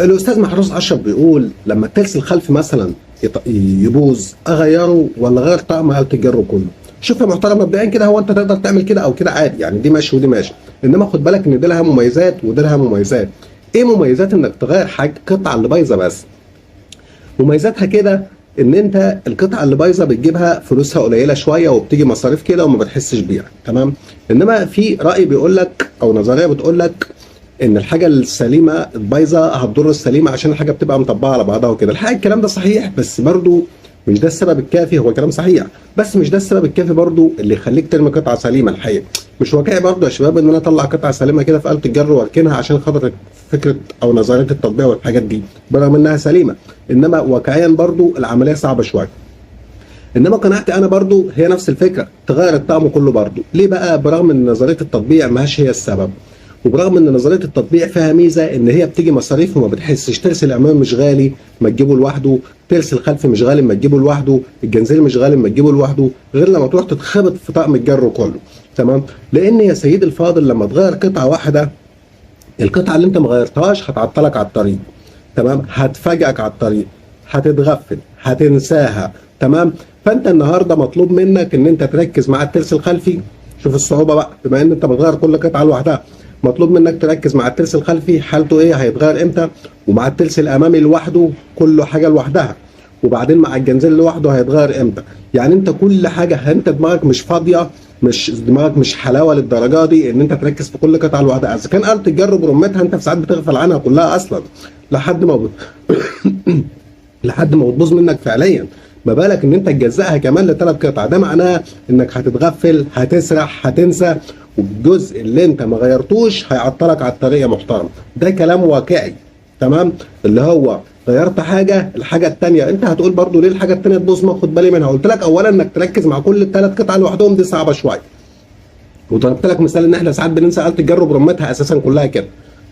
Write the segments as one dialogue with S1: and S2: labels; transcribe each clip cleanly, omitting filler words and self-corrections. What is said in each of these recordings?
S1: الاستاذ محروس اشرف بيقول لما الترس الخلفي مثلا يبوظ اغيره ولا غير طقم آلة الجر كله. شوف يا محترم، مبدئيا كده هو انت تقدر تعمل كده او كده عادي، يعني دي ماشي ودي ماشي، انما خد بالك ان دي لها مميزات ودي لها مميزات. ايه مميزات انك تغير حاجه القطعه اللي بايظه بس؟ مميزاتها كده ان انت القطعه اللي بايظه بتجيبها فلوسها قليله شويه وبتيجي مصاريف كده وما بتحسش بيها، تمام؟ انما في راي بيقول لك او نظريه بتقول لك ان الحاجه السليمه البايظه هتضر السليمه عشان الحاجه بتبقى مطبقه على بعضها وكده. الحقيقه الكلام ده صحيح، بس برضو مش ده السبب الكافي. هو كلام صحيح بس مش ده السبب الكافي برضو اللي يخليك ترمي قطعه سليمه. الحقيقه مش واقعي برضو يا شباب ان انا اطلع قطعه سليمه كده في آلة الجر واركنها عشان خاطر فكره او نظريه التطبيع والحاجات دي برغم انها سليمه، انما واقعيا برضو العمليه صعبه شويه. انما قناعتي انا برضو هي نفس الفكره، تغير الطقم كله برضو. ليه بقى؟ برغم ان نظريه التطبيع ماهاش هي السبب، وبرغم ان نظريه التطبيع فيها ميزه ان هي بتيجي مصاريف وما بتحسش. ترس الامام مش غالي ما تجيبه لوحده، ترس الخلفي مش غالي ما تجيبه لوحده، الجنزير مش غالي ما تجيبه لوحده، غير لما تروح تتخبط في طقم الجر كله، تمام؟ لان يا سيدي الفاضل لما تغير قطعه واحده، القطعه اللي انت ما غيرتهاش هتعطلك على الطريق، تمام؟ هتفاجئك على الطريق، هتتغفل، هتنساها، تمام؟ فانت النهارده مطلوب منك ان انت تركز مع الترس الخلفي. شوف الصعوبه بقى، بما ان انت بتغير كل قطعه لوحدها، مطلوب منك تركز مع الترس الخلفي حالته ايه، هيتغير امتى، ومع الترس الامامي لوحده كل حاجه لوحدها، وبعدين مع الجنزير لوحده هيتغير امتى. يعني انت كل حاجه، انت دماغك مش فاضيه، مش دماغك مش حلاوه للدرجه دي ان انت تركز في كل قطعه لوحدها. اذا كان آلة الجر برمتها انت في ساعات بتغفل عنها كلها اصلا لحد ما لحد ما بتبوظ منك فعليا، ما بالك ان انت تجزئها كمان لثلاث قطع. ده معناه انك هتتغفل، هتسرح، هتنسى، والجزء اللي انت ما غيرتوش هيعطلك على الطريق يا محترم. ده كلام واقعي، تمام؟ اللي هو غيرت حاجه، الحاجه الثانيه انت هتقول برضو ليه الحاجه الثانيه تبوظ؟ ما خد بالي منها. قلت لك اولا انك تركز مع كل الثلاث قطع لوحدهم دي صعبه شويه، وضربت لك مثال ان احنا ساعات بننسى آلة الجر برمتها اساسا كلها كده،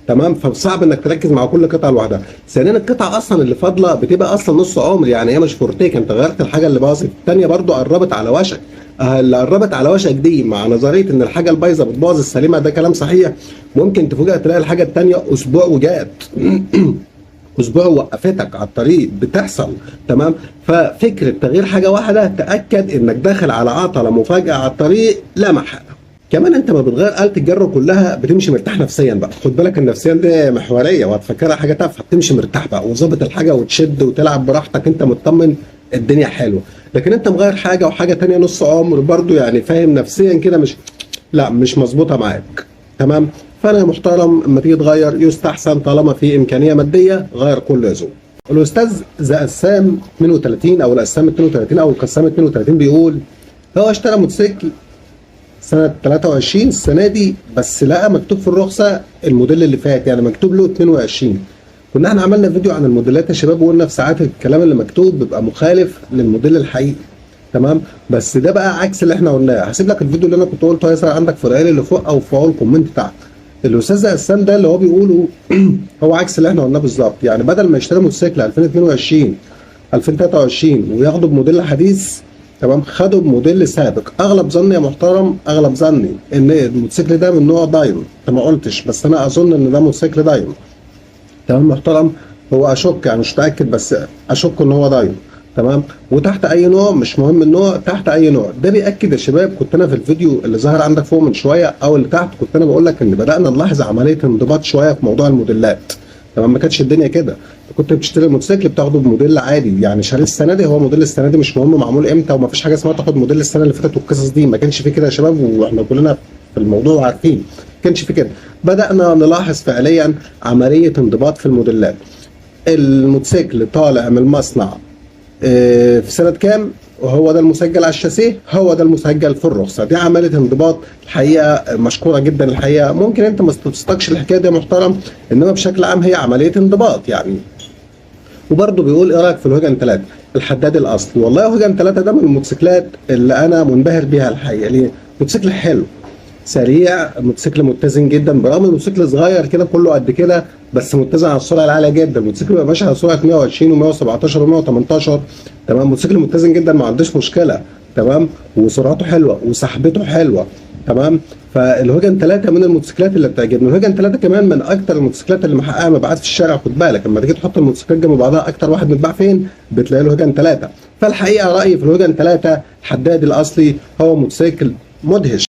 S1: تمام؟ فصعب انك تركز مع كل قطعه لوحدها. ثانيا القطعه اصلا اللي فاضله بتبقى اصلا نص عمر، يعني هي مش فورتيك، انت غيرت الحاجه اللي باظت. الثانيه برضو قربت على وشك. اللي قربت على وشك دي مع نظريه ان الحاجه البايظه بتبوظ السليمه، ده كلام صحيح. ممكن تفوجئ تلاقي الحاجه الثانيه اسبوع وجات اسبوع وقفتك على الطريق، بتحصل، تمام؟ ففكره تغيير حاجه واحده تاكد انك داخل على عطله مفاجاه على الطريق لا محاله. كمان انت ما بتغير آلة الجر كلها بتمشي مرتاح نفسيا بقى. خد بالك النفسيا دي محوريه وهتفكرها حاجه تافهه، بتمشي مرتاح بقى وظابط الحاجه وتشد وتلعب براحتك، انت مطمن الدنيا حلوه. لكن انت مغير حاجه وحاجه ثانيه نص عمر برضو، يعني فاهم نفسيا كده مش مظبوطه معاك، تمام؟ فانا يا محترم اما تيجي تغير يستحسن طالما في امكانيه ماديه غير كل يزول. الاستاذ قسام 32 او القسام 32 او القسام 32 بيقول هو اشترى موتوسيكل سنة 23 السنة دي، بس لقى مكتوب في الرخصة الموديل اللي فات، يعني مكتوب له 22. كنا احنا عملنا فيديو عن الموديلات يا شباب وقلنا في ساعات الكلام اللي مكتوب بيبقى مخالف للموديل الحقيقي، تمام؟ بس ده بقى عكس اللي احنا قلناه. هسيب لك الفيديو اللي انا كنت قلته هيظهر عندك في الرقال اللي فوق او في اول كومنت تحت. الاستاذ قسام ده اللي هو بيقوله هو عكس اللي احنا قلناه بالظبط. يعني بدل ما يشتري موتوسيكل 2022 2023 وياخده بموديل حديث، تمام، خدوا بموديل سابق. اغلب ظني يا محترم، اغلب ظني ان الموتوسيكل ده من نوع دايموند. انت ما قلتش بس انا اظن ان ده موتوسيكل دايموند، تمام محترم؟ هو اشك، يعني مش متاكد بس اشك ان هو دايموند، تمام؟ وتحت اي نوع، مش مهم النوع، تحت اي نوع. ده بياكد يا شباب، كنت انا في الفيديو اللي ظهر عندك فوق من شويه او اللي تحت كنت انا بقول لك ان بدانا نلاحظ عمليه انضباط شويه في موضوع الموديلات، تمام؟ ما كانتش الدنيا كده. كنت بتشتري موتوسيكل بتاخده بموديل عادي، يعني شاري السنه دي هو موديل السنه دي، مش مهم معمول امتى، وما فيش حاجه اسمها تاخد موديل السنه اللي فاتت والقصص دي. ما كانش في كده يا شباب، واحنا كلنا في الموضوع عارفين ما كانش في كده. بدانا نلاحظ فعليا عمليه انضباط في الموديلات. الموتوسيكل طالع من المصنع في سنه كام وهو ده المسجل على الشاسيه، هو ده المسجل في الرخصه. دي عمليه انضباط الحقيقه مشكوره جدا الحقيقه. ممكن انت ما تستقش الحكايه دي يا محترم، انما بشكل عام هي عمليه انضباط يعني. وبرضه بيقول ايه رايك في الهوجن 3 الحداد الاصلي؟ والله هوجن 3 ده من الموتوسيكلات اللي انا منبهر بيها الحقيقه. ليه؟ موتوسيكل حلو، سريع، موتوسيكل متزن جدا، برغم الموتوسيكل صغير كده كله قد كده بس متزن على السرعه العاليه جدا. الموتوسيكل بيبقى ماشي على سرعه 120 و117 و118، تمام؟ موتوسيكل متزن جدا ما عندوش مشكله، تمام؟ وسرعته حلوه وسحبته حلوه، تمام. فالهوجن 3 من الموتوسيكلات اللي بتعجبني. الهوجن 3 كمان من اكتر الموتوسيكلات اللي محققه مبيعات في الشارع. خد بالك لما تيجي تحط الموتوسيكلات جنب بعضها اكتر واحد متباع فين بتلاقي الهوجن 3. فالحقيقه رايي في الهوجن 3 الحداد الاصلي هو موتوسيكل مدهش.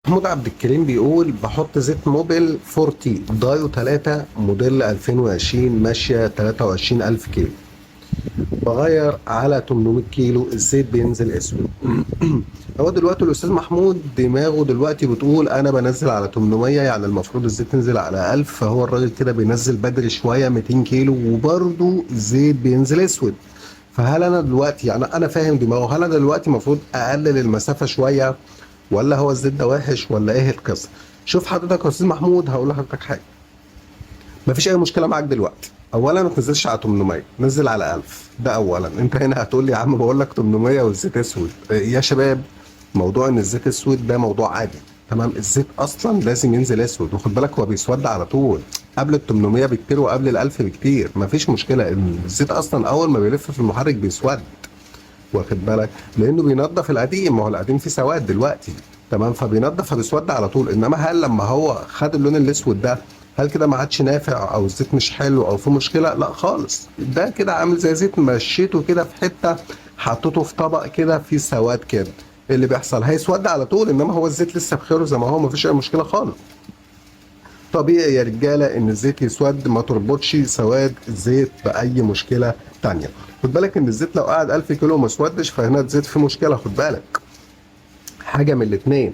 S1: محمود عبد الكريم بيقول بحط زيت موبيل 40 دايو 3 موديل 2020 ماشيه 23000 كيلو، بغير على 800 كيلو الزيت بينزل اسود. هو دلوقتي الاستاذ محمود دماغه دلوقتي بتقول انا بنزل على 800، يعني المفروض الزيت ينزل على 1000، فهو الراجل كده بينزل بدري شويه 200 كيلو وبرده الزيت بينزل اسود. فهل انا دلوقتي يعني انا فاهم دماغه، هل انا دلوقتي المفروض اقلل المسافه شويه ولا هو الزيت ده وحش ولا ايه القصه؟ شوف حضرتك يا استاذ محمود هقول لحضرتك حاجه، مفيش اي مشكله معاك دلوقتي. اولا ما تنزلش على 800، نزل على 1000. ده اولا. انت هنا هتقول لي يا عم بقول لك 800 والزيت اسود. يا شباب موضوع ان الزيت اسود ده موضوع عادي، تمام. الزيت اصلا لازم ينزل اسود، وخد بالك هو بيسود على طول قبل ال 800 بكتير وقبل ال 1000 بكتير. مفيش مشكله، الزيت اصلا اول ما بيلف في المحرك بيسود، واخد بالك، لانه بينظف القديم. ما هو القديم فيه سواد دلوقتي، تمام، فبينظف فبيسود على طول. انما هل لما هو خد اللون الاسود ده هل كده ما عادش نافع او الزيت مش حلو او في مشكله؟ لا خالص. ده كده عامل زي زيت مشيته كده في حته حطيته في طبق كده فيه سواد كده، اللي بيحصل هيسود على طول. انما هو الزيت لسه بخيره زي ما هو، مفيش اي مشكله خالص. طبيعي يا رجاله ان الزيت يسود، ما تربطش سواد الزيت باي مشكله تانية. خد بالك ان الزيت لو قعد 1000 كيلو وما سودش فهنا الزيت فيه مشكله. خد بالك حاجه من الاثنين،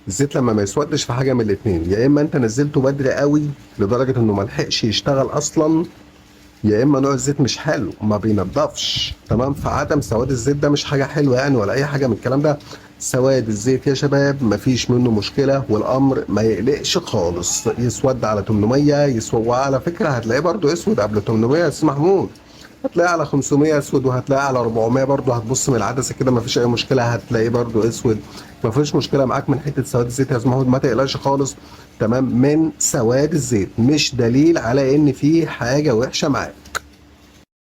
S1: الزيت لما ما يسودش في حاجه من الاثنين، يا اما انت نزلته بدري قوي لدرجه انه ما لحقش يشتغل اصلا، يا اما نوع الزيت مش حلو ما بينضفش، تمام. فعدم سواد الزيت ده مش حاجه حلوه يعني ولا اي حاجه من الكلام ده. سواد الزيت يا شباب مفيش منه مشكله، والامر ما يقلقش خالص. يسود على 800 يسود، وعلى فكره هتلاقيه برده اسود قبل 800 يا استاذ محمود، هتلاقيه على 500 اسود، وهتلاقيه على 400 برضه. هتبص من العدسه كده مفيش اي مشكله، هتلاقيه برضه اسود. مفيش مشكله معاك من حته سواد الزيت يا استاذ محمود، ما تقلقش خالص، تمام. من سواد الزيت مش دليل على ان في حاجه وحشه معاك.